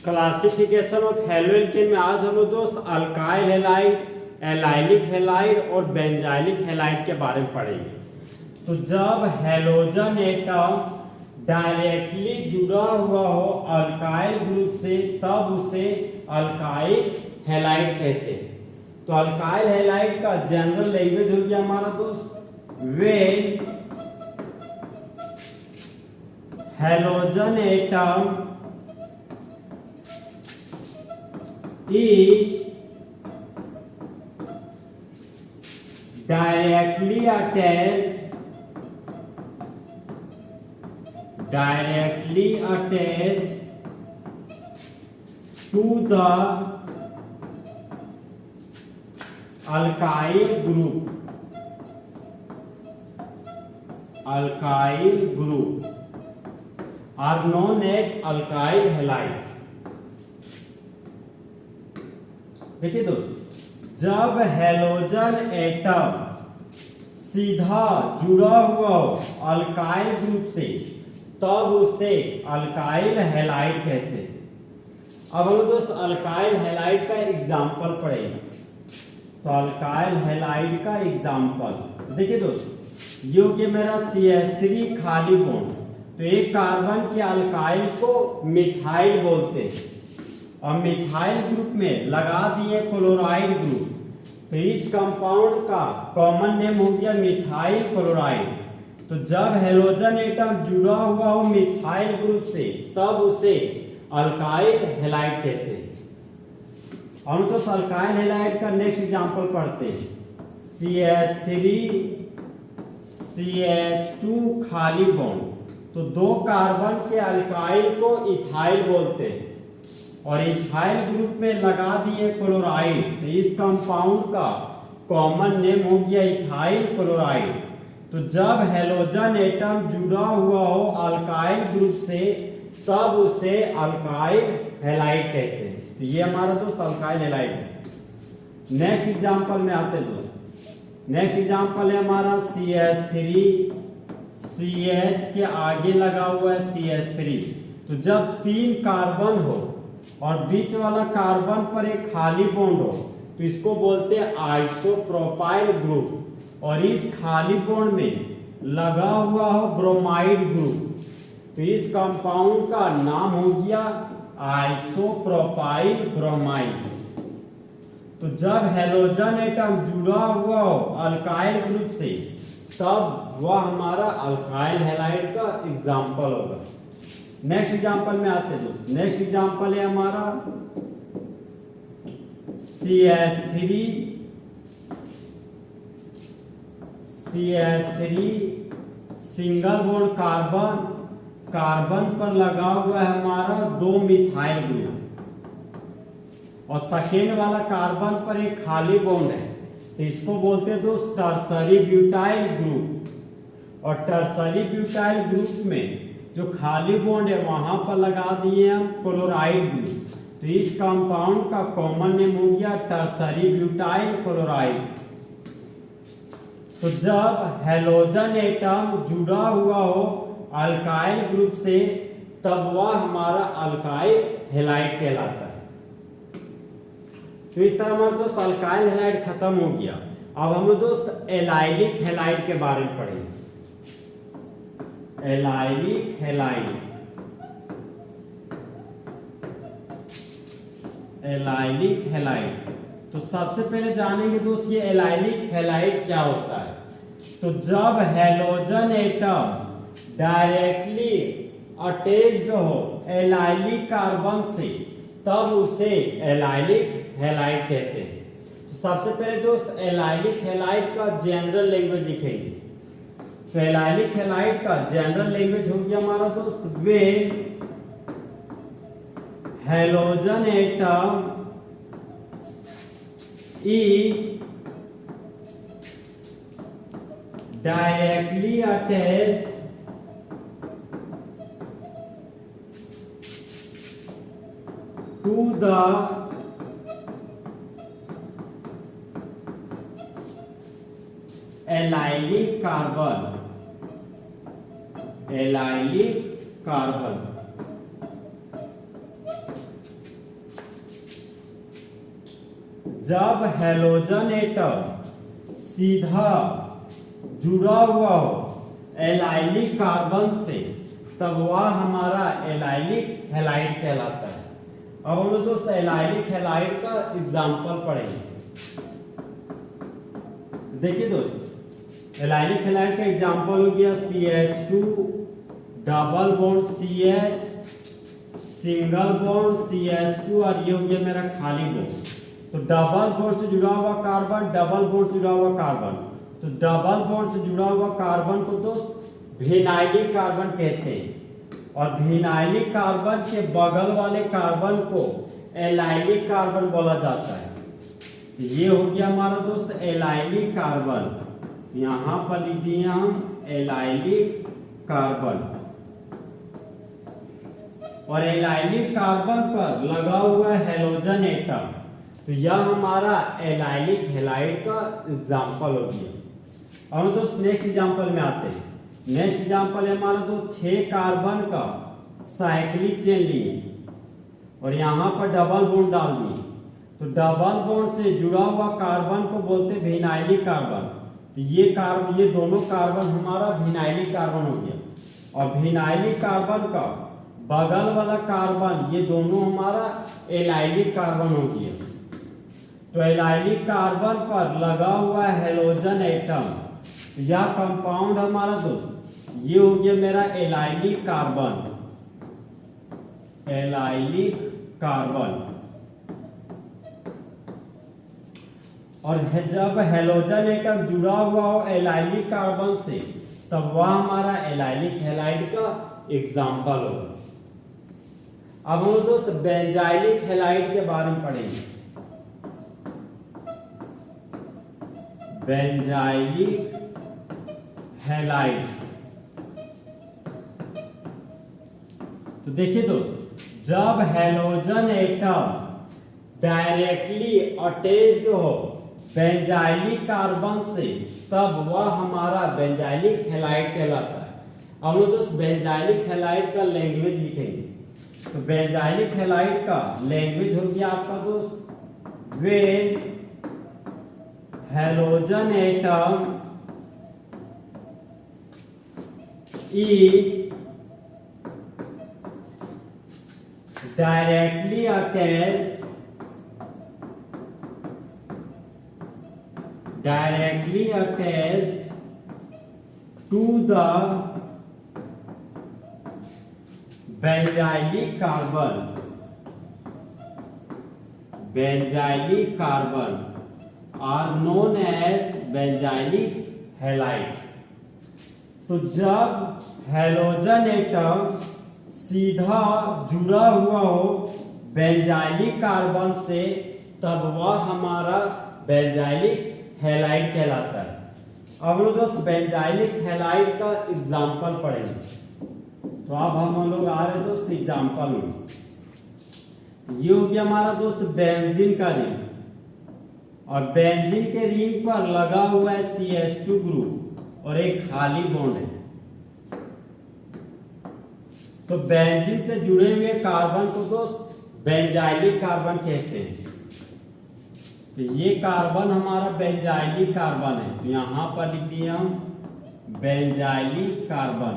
Classification of haloalkane में आज हम लोग दोस्त अल्काइल हैलाइड, एलाइलिक हैलाइड और बेंजाइलिक हैलाइड के बारे में पढ़ेंगे। तो जब हैलोजन एटम डायरेक्टली जुड़ा हुआ हो अल्काइल ग्रुप से तब उसे अल्काइल हैलाइड कहते हैं। तो अल्काइल हैलाइड का जनरल लैंग्वेज हो गया हमारा दोस्त when halogen atom is directly attached to the alkyl group are known as alkyl halide। देखिए दोस्तों, जब हैलोजन एटम सीधा जुड़ा हुआ हो अल्काइल ग्रुप से तब उसे अल्काइल हैलाइड कहते हैं। अब हम दोस्त अल्काइल हैलाइड का एग्जांपल पढ़ेंगे। तो अल्काइल हैलाइड का एग्जांपल देखिए दोस्तों, ये हो गया मेरा CH3 खाली बॉन्ड। तो एक कार्बन के अल्काइल को मिथाइल बोलते हैं और मिथाइल ग्रुप में लगा दिए क्लोराइड ग्रुप। तो इस कंपाउंड का कॉमन नेम हो गया मिथाइल क्लोराइड। तो जब हैलोजन एटम जुड़ा हुआ हो मिथाइल ग्रुप से तब उसे अल्काइल हैलाइड कहते हैं। हम तो अल्काइल हैलाइड का नेक्स्ट एग्जांपल पढ़ते हैं। CH3 CH2 खाली बॉन्ड। तो दो कार्बन के अल्काइल को इथाइल बोलते हैं और इथाइल ग्रुप में लगा दिए क्लोराइड। तो इस कंपाउंड का कॉमन नेम हो गया इथाइल क्लोराइड। तो जब हैलोजन एटम जुड़ा हुआ हो अल्काइल ग्रुप से तब उसे अल्काइल हैलाइड कहते हैं। तो ये हमारा दोस्त अल्काइल हैलाइड है। नेक्स्ट एग्जांपल में आते हैं दोस्त। नेक्स्ट एग्जांपल है हमारा CH3 CH के आगे लगा हुआ है CH3। तो जब 3 कार्बन हो और बीच वाला कार्बन पर एक खाली बॉन्ड हो तो इसको बोलते हैं आइसोप्रोपाइल ग्रुप और इस खाली बॉन्ड में लगा हुआ हो ब्रोमाइड ग्रुप। तो इस कंपाउंड का नाम हो गया आइसोप्रोपाइल ब्रोमाइड। तो जब हैलोजन एटम जुड़ा हुआ हो अल्काइल ग्रुप से तब वह हमारा अल्काइल हैलाइड का एग्जाम्पल होगा। नेक्स्ट एग्जांपल में आते हैं दोस्त। नेक्स्ट एग्जांपल है हमारा CH3 single bond carbon. Carbon पर लगा हुआ है हमारा 2 मिथाइल ग्रुप और सेकेंड वाला कार्बन पर एक खाली बॉन्ड है। तो इसको बोलते हैं दोस्त टर्सरी ब्यूटाइल ग्रुप और टर्सरी ब्यूटाइल ग्रुप में जो खाली बॉन्ड है वहां पर लगा दिए हम क्लोराइड ग्रुप। तो इस कंपाउंड का कॉमन नेम हो गया टर्सरी ब्यूटाइल क्लोराइड। तो जब हैलोजन एटम जुड़ा हुआ हो अल्काइल ग्रुप से तब वह हमारा अल्काइल हैलाइड कहलाता है। तो इस तरह हमारा दोस्त अल्काइल हैलाइड खत्म हो गया। अब हम लोग दोस्त एलाइलिक हैलाइड के बारे में पढ़ेंगे। Allylic halide. एलाइलिक हैलाइड तो सबसे पहले जानेंगे दोस्त ये एलाइलिक हैलाइड क्या होता है। तो जब हैलोजन एटम डायरेक्टली अटैच्ड हो एलाइलिक कार्बन से तब उसे एलाइलिक हैलाइड कहते हैं। तो सबसे पहले दोस्त एलाइलिक हैलाइड का जनरल लैंग्वेज लिखेंगे। तो एलाइलिक हैलाइड का जनरल लैंग्वेज हो गया हमारा दोस्त when halogen atom is directly attached to the allylic carbon. Allylic carbon जब हैलोजन एटम सीधा जुड़ा हुआ हो एलाइलिक कार्बन से तब वह हमारा एलाइलिक हैलाइड कहलाता है। अब हम लोग दोस्त एलाइलिक हैलाइड का एग्जांपल पढ़ेंगे। देखिए दोस्त, एलाइलिक हैलाइड का एग्जांपल हो गया CH2 double bond CH single bond CH2 और ये हो गया मेरा खाली बॉन्ड। तो डबल बॉन्ड से जुड़ा हुआ कार्बन, डबल बॉन्ड से जुड़ा हुआ कार्बन, तो डबल बॉन्ड से जुड़ा हुआ कार्बन को दोस्त विनाइलिक कार्बन कहते हैं और विनाइलिक कार्बन के बगल वाले कार्बन को एलाइलिक कार्बन बोला जाता है। तो ये हो गया हमारा दोस्त एलाइलिक कार्बन, यहाँ पर लिख दिए हम एलाइलिक कार्बन। और एलाइलिक कार्बन पर लगा हुआ हैलोजन एटम, तो यह हमारा एलाइलिक हैलाइड का एग्जाम्पल हो गया। और दोस्त नेक्स्ट एग्जाम्पल में आते हैं। नेक्स्ट एग्जाम्पल है हमारा दोस्त 6 कार्बन का साइक्लिक चेन लिए और यहाँ पर डबल बॉन्ड डाल दिए। तो डबल बॉन्ड से जुड़ा हुआ कार्बन को बोलते हैं विनाइलिक कार्बन। तो ये दोनों कार्बन हमारा विनाइलिक कार्बन हो गया। और विनाइलिक कार्बन का बगल वाला कार्बन ये दोनों हमारा एलाइलिक कार्बन हो गया। तो एलाइलिक कार्बन पर लगा हुआ हैलोजन एटम, यह कंपाउंड हमारा दोस्त ये हो गया मेरा एलाइलिक कार्बन, एलाइलिक कार्बन। और जब हैलोजन एटम जुड़ा हुआ हो एलाइलिक कार्बन से तब वह हमारा एलाइलिक हैलाइड का एग्जाम्पल होगा। अब हम दोस्त बेंजाइलिक हैलाइड के बारे में पढ़ेंगे। बेंजाइलिक हैलाइड, तो देखिए दोस्त, जब हैलोजन एटम डायरेक्टली अटैच्ड हो बेंजाइलिक कार्बन से तब वह हमारा बेंजाइलिक हैलाइड कहलाता है। अब लोग दोस्त बेंजाइलिक हैलाइड का लैंग्वेज लिखेंगे। तो बेंजाइलिक हैलाइड का लैंग्वेज हो गया आपका दोस्त, when halogen atom is directly attached to the benzylic carbon are known as benzylic halide। तो जब हैलोजन एटम सीधा जुड़ा हुआ हो बेंजाइलिक कार्बन से तब वह हमारा बेंजाइलिक हैलाइड कहलाता है। अब लोग दोस्त बेंजाइलिक हैलाइड का एग्जाम्पल पढ़ेंगे। तो अब हम लोग आ रहे हैं दोस्त एग्जाम्पल में। ये हो गया हमारा दोस्त बेंजीन का रिंग और बेंजीन के रिंग पर लगा हुआ है CH2 ग्रुप और एक खाली बॉन्ड है। तो बेंजीन से जुड़े हुए कार्बन को दोस्त बेंजाइलिक कार्बन कहते हैं। तो ये कार्बन हमारा बेंजाइलिक कार्बन है, तो यहां पर लिख दिए हम बेंजाइलिक कार्बन।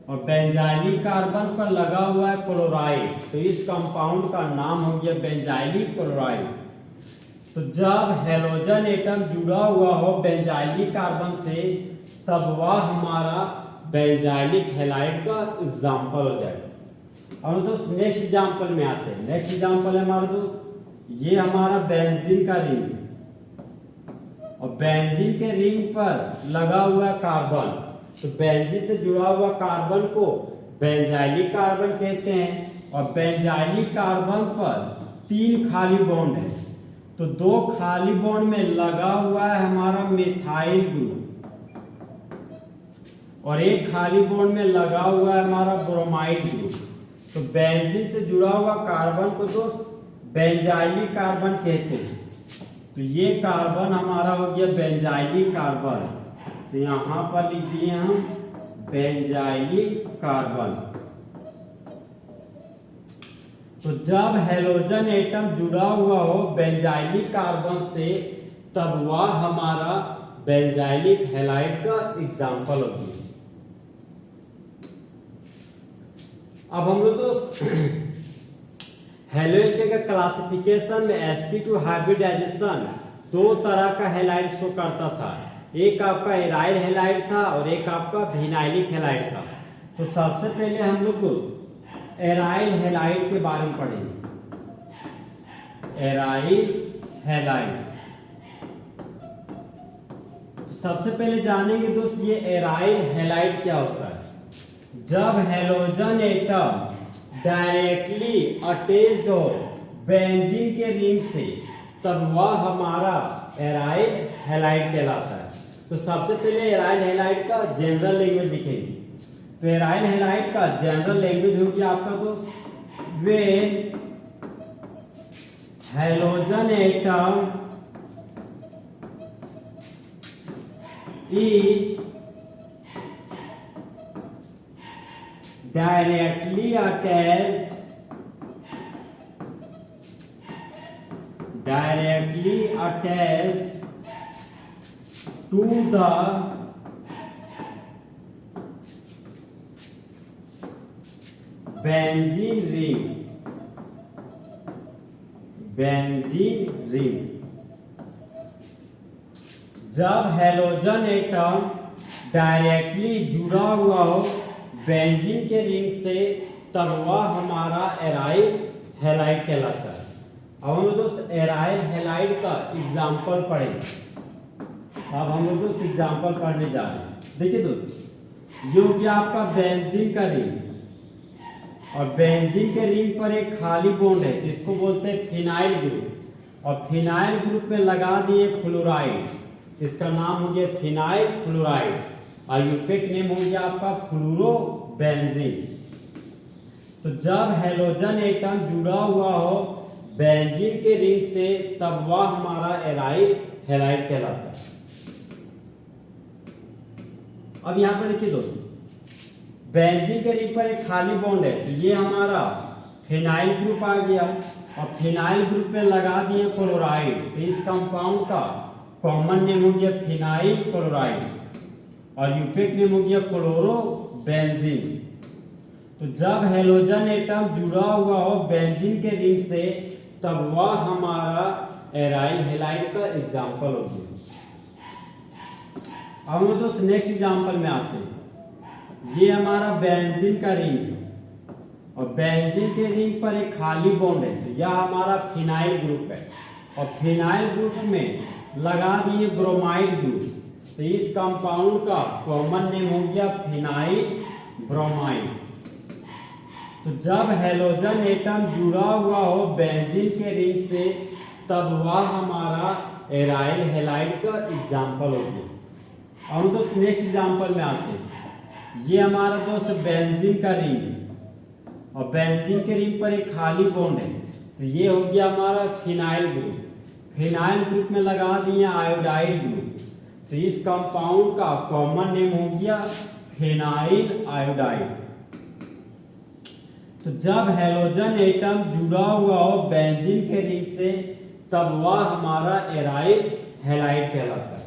और बेंजाइलिक कार्बन पर लगा हुआ है क्लोराइड, तो इस कंपाउंड का नाम हो गया बेंजाइलिक क्लोराइड। तो जब हैलोजन एटम जुड़ा हुआ हो बेंजाइलिक कार्बन से तब वह हमारा बेंजाइलिक हैलाइड का एग्जाम्पल हो जाएगा। और दोस्त नेक्स्ट एग्जाम्पल में आते हैं। नेक्स्ट एग्जाम्पल है हमारा दोस्त, ये हमारा बेंजीन का रिंग और बेंजीन के रिंग पर लगा हुआ कार्बन। तो बेंजीन से जुड़ा हुआ कार्बन को बेंजाइलिक कार्बन कहते हैं और बेंजाइलिक कार्बन पर 3 खाली बॉन्ड है। तो 2 खाली बॉन्ड में लगा हुआ है हमारा मिथाइल ग्रुप और एक खाली बॉन्ड में लगा हुआ है हमारा ब्रोमाइड ग्रुप। तो बेंजीन से जुड़ा हुआ कार्बन को दोस्त बेंजाइलिक कार्बन कहते हैं। तो ये कार्बन हमारा हो गया बेंजाइलिक कार्बन, तो यहां पर लिख दिए हम बेंजाइलिक कार्बन। तो जब हैलोजन एटम जुड़ा हुआ हो बेंजाइलिक कार्बन से तब वह हमारा बेंजाइलिक हैलाइड का एग्जाम्पल होती है। अब हम लोग दोस्त हैलोइड के क्लासिफिकेशन में sp2 हाइब्रिडाइजेशन दो तरह का हैलाइड शो करता था। एक आपका एराइल हैलाइड था और एक आपका विनाइलिक हैलाइड था। तो सबसे पहले हम लोग दोस्त एराइल हैलाइड के बारे में पढ़ेंगे। एराइल हैलाइड, तो सबसे पहले जानेंगे दोस्त ये एराइल हैलाइड क्या होता है। जब हैलोजन एटम डायरेक्टली अटैच्ड हो बेंजीन के रिंग से तब वह हमारा एराइल हैलाइड कहलाता है। तो सबसे पहले एराइल हैलाइड का जनरल लैंग्वेज लिखेंगे। तो एराइल हैलाइड का जनरल लैंग्वेज होगी आपका दोस्त when halogen atom is directly attached to the benzene ring। जब हैलोजन एटम डायरेक्टली जुड़ा हुआ हो बेंजीन के रिंग से तब वह हमारा एराइल हैलाइड कहलाता है। अब हम लोग दोस्त एराइल हैलाइड का एग्जाम्पल पढ़ेंगे। अब हम लोग दोस्त एग्जाम्पल पढ़ने जा रहे हैं। देखिए दोस्त ये हो गया आपका बेंजीन का रिंग और बेंजीन के रिंग पर एक खाली बॉन्ड है तो इसको बोलते हैं फिनाइल ग्रुप और फिनाइल ग्रुप में लगा दिए फ्लोराइड, इसका नाम हो गया फिनाइल फ्लोराइड और यूपेक नेम हो गया आपका फ्लोरोबेंजीन। तो जब हैलोजन एटम जुड़ा हुआ हो बेंजीन के रिंग से तब वह हमारा एराइल हैलाइड कहलाता है। अब यहां पर देखिए दोस्तों बेंजीन के रिंग पर एक खाली बॉन्ड है तो ये हमारा फिनाइल ग्रुप आ गया और फिनाइल ग्रुप में लगा दिए क्लोराइड तो इस कंपाउंड का कॉमन नेम हो गया फिनाइल क्लोराइड और यूपेक नेम हो गया क्लोरोबेंजीन। तो जब हैलोजन एटम जुड़ा हुआ हो बेंजीन के रिंग से तब वह हमारा एराइल हैलाइड का एग्जाम्पल हो गया। अब हम दोस्त नेक्स्ट एग्जाम्पल में आते हैं। ये हमारा बेंजीन का रिंग है और बेंजीन के रिंग पर एक खाली बॉन्ड है तो यह हमारा फिनाइल ग्रुप है और फिनाइल ग्रुप में लगा दिए ब्रोमाइड ग्रुप तो इस कंपाउंड का कॉमन नेम हो गया फिनाइल ब्रोमाइड। तो जब हैलोजन एटम जुड़ा हुआ हो बेंजीन के रिंग से तब वह हमारा एराइल हैलाइड का एग्जाम्पल हो गया। अब दोस्त नेक्स्ट एग्जाम्पल में आते हैं। ये हमारा दोस्त बेंजीन का रिंग है और बेंजीन के रिंग पर एक खाली बॉन्ड है तो ये हो गया हमारा फिनाइल ग्रुप। फिनाइल ग्रुप में लगा दिए आयोडाइड ग्रुप तो इस कंपाउंड का कॉमन नेम हो गया फिनाइल आयोडाइड। तो जब हैलोजन एटम जुड़ा हुआ हो बेंजीन के रिंग से तब वह हमारा एराइल हैलाइड कहलाता है।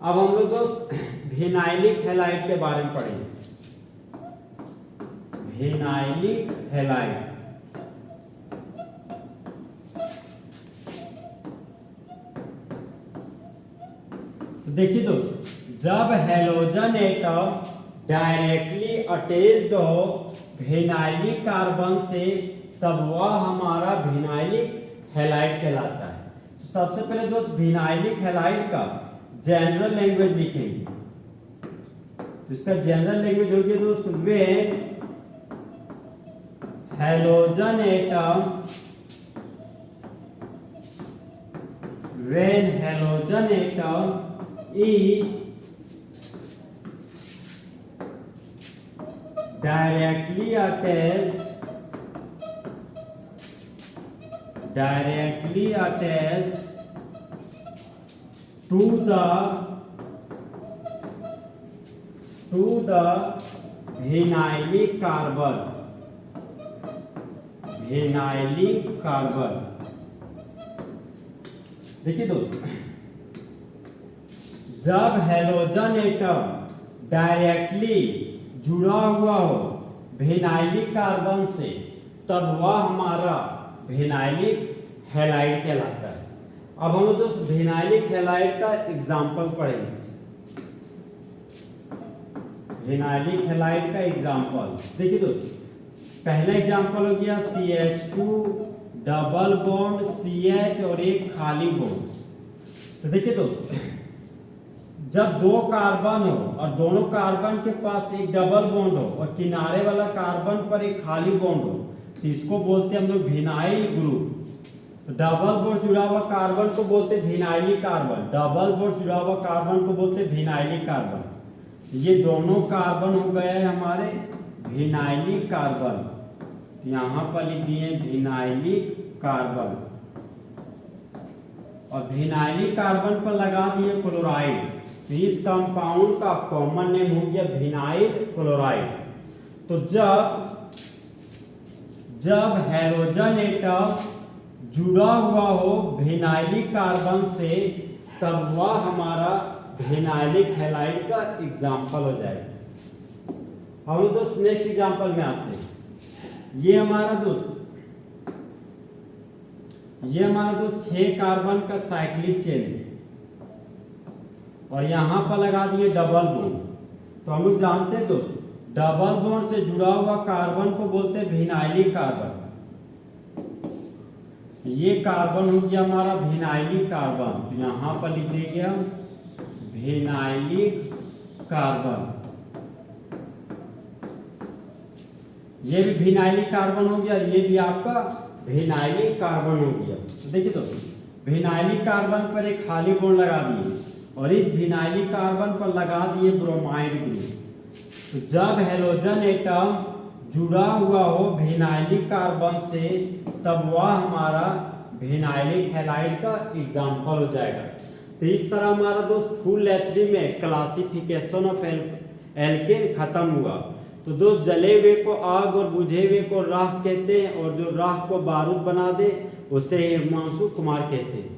अब हम लोग दोस्त विनाइलिक हैलाइड के बारे में पढ़ेंगे। विनाइलिक हैलाइड तो देखिए दोस्त जब हैलोजन एटम डायरेक्टली अटैच्ड हो विनाइलिक कार्बन से तब वह हमारा विनाइलिक हैलाइड कहलाता है। तो सबसे पहले दोस्त विनाइलिक हैलाइड का जनरल लैंग्वेज लिखेंगे। तो इसका जनरल लैंग्वेज हो गया दोस्त when halogen atom is directly attached to the vinylic carbon vinylic carbon. देखिए दोस्तों, जब हैलोजन एटम डायरेक्टली जुड़ा हुआ हो विनाइलिक कार्बन से, तब वह हमारा विनाइलिक हैलाइड कहलाता है। अब हम लोग दोस्त विनाइलिक हैलाइड का एग्जाम्पल पढ़ेंगे। विनाइलिक हैलाइड का एग्जाम्पल देखिए दोस्तों, पहला एग्जाम्पल हो गया CH2 डबल बॉन्ड CH और एक खाली बॉन्ड। तो देखिए दोस्तों, जब दो कार्बन हो और दोनों कार्बन के पास एक डबल बॉन्ड हो और किनारे वाला कार्बन पर एक खाली बॉन्ड हो, तो इसको बोलते हैं हम लोग विनाइल ग्रुप। तो डबल बॉन्ड जुड़ा हुआ कार्बन को बोलते हैं विनाइलिक कार्बन, डबल बॉन्ड जुड़ा हुआ कार्बन को बोलते हैं विनाइलिक कार्बन। ये दोनों कार्बन हो गए हमारे विनाइलिक कार्बन। यहाँ पर लिख दिए विनाइलिक कार्बन, और विनाइलिक कार्बन पर लगा दिए क्लोराइड। तो इस कंपाउंड का कॉमन नेम हो गया विनाइल क्लोराइड। तो जब हैलोजन एटम जुड़ा हुआ हो विनाइलिक कार्बन से, तब वह हमारा विनाइलिक हैलाइड का एग्जाम्पल हो जाएगा। हम लोग दोस्त नेक्स्ट एग्जाम्पल में आते हैं। ये हमारा दोस्त 6 कार्बन का साइक्लिक चेन है, और यहां पर लगा दिए डबल बॉन्ड। तो हम लोग जानते हैं दोस्त, डबल बॉन्ड से जुड़ा हुआ कार्बन को बोलते हैं विनाइलिक कार्बन। ये कार्बन हो गया हमारा विनाइलिक कार्बन। तो यहां पर लिख देंगे हम विनाइलिक कार्बन। ये भी विनाइलिक कार्बन हो गया, ये भी आपका विनाइलिक कार्बन हो गया। तो देखिए दोस्तों, विनाइलिक कार्बन पर एक खाली बॉन्ड लगा दिए और इस विनाइलिक कार्बन पर लगा दिए ब्रोमाइड ग्रुप। तो जब हैलोजन एटम जुड़ा हुआ हो विनाइलिक कार्बन से, तब वह हमारा विनाइलिक हैलाइड का एग्जाम्पल हो जाएगा। तो इस तरह हमारा दोस्त फुल एचडी में क्लासिफिकेशन ऑफ एल्केन खत्म हुआ। तो दोस्त, जले हुए को आग और बुझे हुए को राख कहते हैं, और जो राख को बारूद बना दे उसे हिमांशु कुमार कहते हैं।